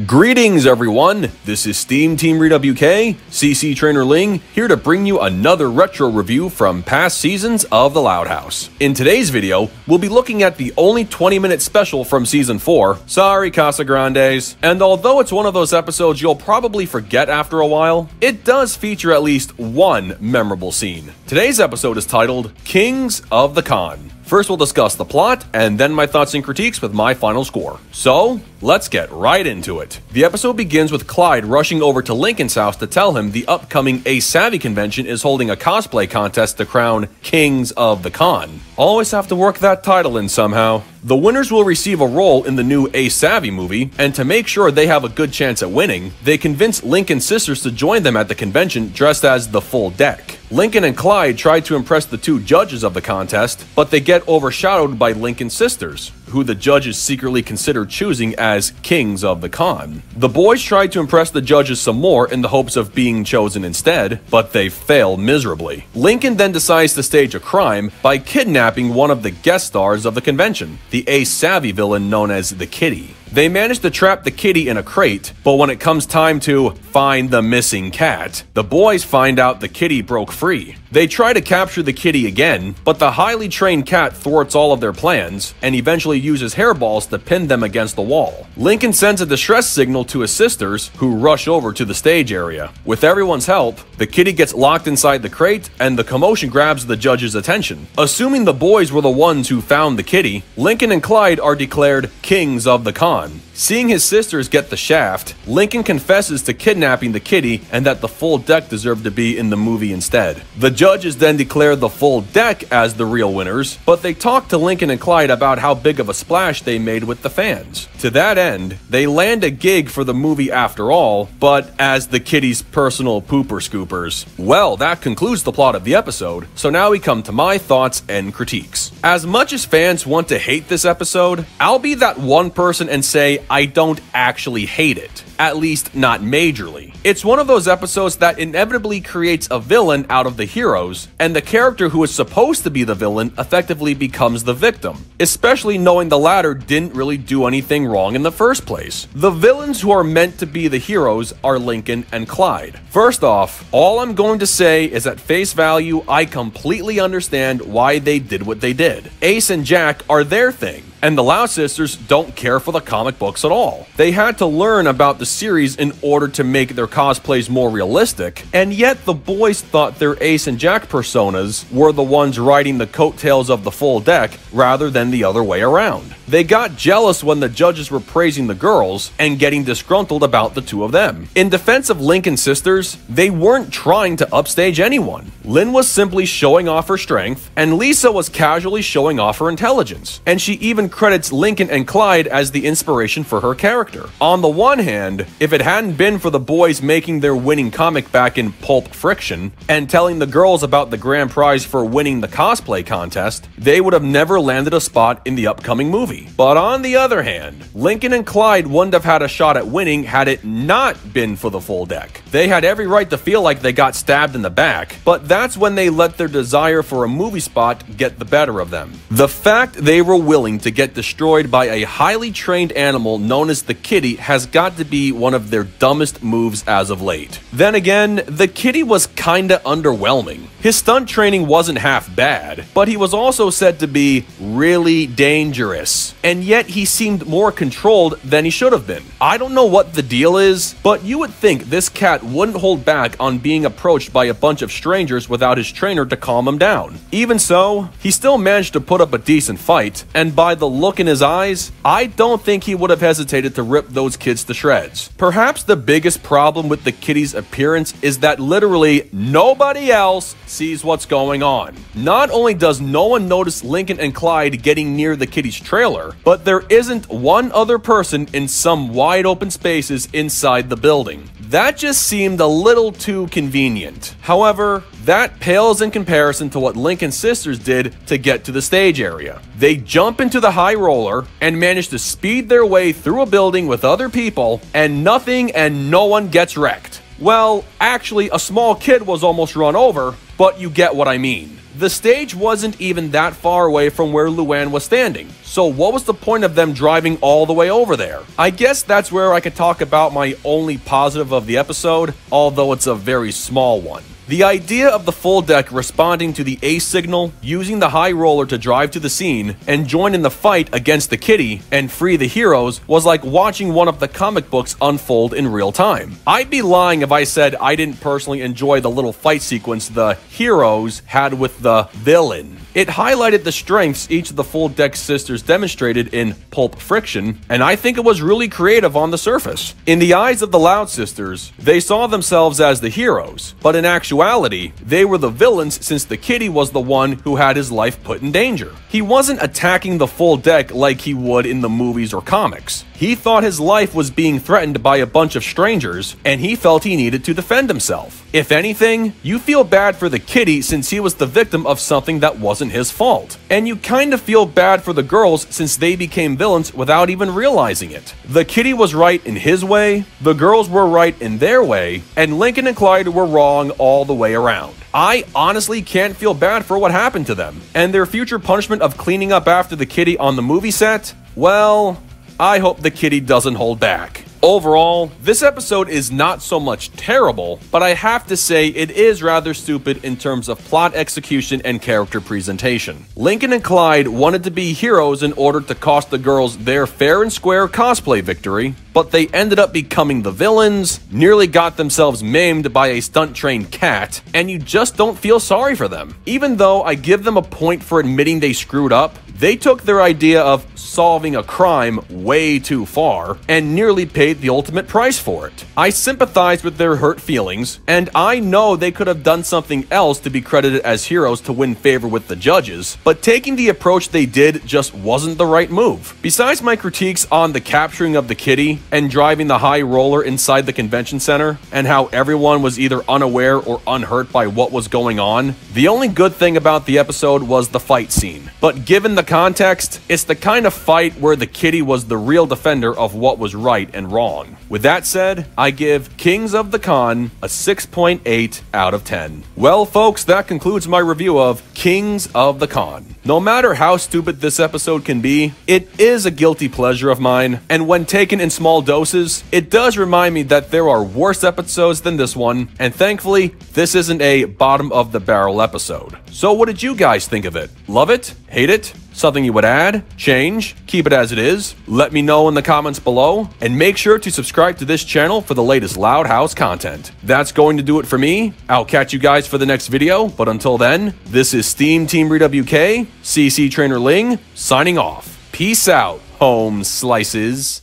Greetings everyone, this is SteamTeamRedubUK, CC Trainor-Ling, here to bring you another retro review from past seasons of The Loud House. In today's video, we'll be looking at the only 20-minute special from Season 4, sorry Casa Grandes, and although it's one of those episodes you'll probably forget after a while, it does feature at least one memorable scene. Today's episode is titled, Kings of the Con. First we'll discuss the plot, and then my thoughts and critiques with my final score. So, let's get right into it. The episode begins with Clyde rushing over to Lincoln's house to tell him the upcoming Ace Savvy convention is holding a cosplay contest to crown Kings of the Con. Always have to work that title in somehow. The winners will receive a role in the new Ace Savvy movie, and to make sure they have a good chance at winning, they convince Lincoln's sisters to join them at the convention dressed as the full deck. Lincoln and Clyde try to impress the two judges of the contest, but they get overshadowed by Lincoln's sisters, who the judges secretly consider choosing as Kings of the Con. The boys try to impress the judges some more in the hopes of being chosen instead, but they fail miserably. Lincoln then decides to stage a crime by kidnapping one of the guest stars of the convention, the Ace Savvy villain known as the Kitty. They manage to trap the kitty in a crate, but when it comes time to find the missing cat, the boys find out the kitty broke free. They try to capture the kitty again, but the highly trained cat thwarts all of their plans and eventually uses hairballs to pin them against the wall. Lincoln sends a distress signal to his sisters, who rush over to the stage area. With everyone's help, the kitty gets locked inside the crate and the commotion grabs the judge's attention. Assuming the boys were the ones who found the kitty, Lincoln and Clyde are declared Kings of the Con. Seeing his sisters get the shaft, Lincoln confesses to kidnapping the kitty and that the full deck deserved to be in the movie instead. The judges then declare the full deck as the real winners, but they talk to Lincoln and Clyde about how big of a splash they made with the fans. To that end, they land a gig for the movie after all, but as the kitty's personal pooper scoopers. Well, that concludes the plot of the episode, so now we come to my thoughts and critiques. As much as fans want to hate this episode, I'll be that one person and say I don't actually hate it. At least not majorly. It's one of those episodes that inevitably creates a villain out of the heroes, and the character who is supposed to be the villain effectively becomes the victim, especially knowing the latter didn't really do anything wrong in the first place. The villains who are meant to be the heroes are Lincoln and Clyde. First off, all I'm going to say is at face value, I completely understand why they did what they did. Ace and Jack are their thing, and the Loud sisters don't care for the comic books at all. They had to learn about the series in order to make their cosplays more realistic, and yet the boys thought their Ace and Jack personas were the ones riding the coattails of the full deck rather than the other way around. They got jealous when the judges were praising the girls and getting disgruntled about the two of them. In defense of Lincoln's sisters, they weren't trying to upstage anyone. Lynn was simply showing off her strength, and Lisa was casually showing off her intelligence, and she even credits Lincoln and Clyde as the inspiration for her character. On the one hand, if it hadn't been for the boys making their winning comic back in Pulp Friction and telling the girls about the grand prize for winning the cosplay contest, they would have never landed a spot in the upcoming movie. But on the other hand, Lincoln and Clyde wouldn't have had a shot at winning had it not been for the full deck. They had every right to feel like they got stabbed in the back, but that's when they let their desire for a movie spot get the better of them. The fact they were willing to get destroyed by a highly trained animal known as the kitty has got to be one of their dumbest moves as of late. Then again, the kitty was kinda underwhelming. His stunt training wasn't half bad, but he was also said to be really dangerous, and yet he seemed more controlled than he should have been. I don't know what the deal is, but you would think this cat wouldn't hold back on being approached by a bunch of strangers without his trainer to calm him down. Even so, he still managed to put up a decent fight, and by the look in his eyes, I don't think he would have hesitated to rip those kids to shreds. Perhaps the biggest problem with the kitty's appearance is that literally nobody else sees what's going on. Not only does no one notice Lincoln and Clyde getting near the kitty's trailer, but there isn't one other person in some wide open spaces inside the building. That just seemed a little too convenient. However, that pales in comparison to what Lincoln's sisters did to get to the stage area. They jump into the high roller and manage to speed their way through a building with other people, and nothing and no one gets wrecked. Well, actually, a small kid was almost run over, but you get what I mean. The stage wasn't even that far away from where Luann was standing, so what was the point of them driving all the way over there? I guess that's where I could talk about my only positive of the episode, although it's a very small one. The idea of the full deck responding to the ace signal, using the high roller to drive to the scene, and join in the fight against the kitty and free the heroes was like watching one of the comic books unfold in real time. I'd be lying if I said I didn't personally enjoy the little fight sequence the heroes had with the villain. It highlighted the strengths each of the full deck sisters demonstrated in Pulp Friction, and I think it was really creative on the surface. In the eyes of the Loud sisters, they saw themselves as the heroes, but in actuality, they were the villains since the kitty was the one who had his life put in danger. He wasn't attacking the full deck like he would in the movies or comics. He thought his life was being threatened by a bunch of strangers, and he felt he needed to defend himself. If anything, you feel bad for the kitty since he was the victim of something that wasn't his fault. And you kind of feel bad for the girls since they became villains without even realizing it. The kitty was right in his way, the girls were right in their way, and Lincoln and Clyde were wrong all the way around. I honestly can't feel bad for what happened to them, and their future punishment of cleaning up after the kitty on the movie set, well, I hope the kitty doesn't hold back. Overall, this episode is not so much terrible, but I have to say it is rather stupid in terms of plot execution and character presentation. Lincoln and Clyde wanted to be heroes in order to cost the girls their fair and square cosplay victory, but they ended up becoming the villains, nearly got themselves maimed by a stunt-trained cat, and you just don't feel sorry for them. Even though I give them a point for admitting they screwed up, they took their idea of solving a crime way too far and nearly paid the ultimate price for it. I sympathize with their hurt feelings, and I know they could have done something else to be credited as heroes to win favor with the judges, but taking the approach they did just wasn't the right move. Besides my critiques on the capturing of the kitty and driving the high roller inside the convention center, and how everyone was either unaware or unhurt by what was going on, the only good thing about the episode was the fight scene. But given the context, it's the kind of fight where the kitty was the real defender of what was right and wrong. With that said, I give Kings of the Con a 6.8 out of 10. Well, folks, that concludes my review of Kings of the Con. No matter how stupid this episode can be, it is a guilty pleasure of mine, and when taken in small doses, it does remind me that there are worse episodes than this one, and thankfully, this isn't a bottom-of-the-barrel episode. So what did you guys think of it? Love it? Hate it? Something you would add? Change? Keep it as it is? Let me know in the comments below, and make sure to subscribe to this channel for the latest Loud House content. That's going to do it for me. I'll catch you guys for the next video, but until then, this is SteamTeamRedubUK, CC Trainor-Ling, signing off. Peace out, home slices.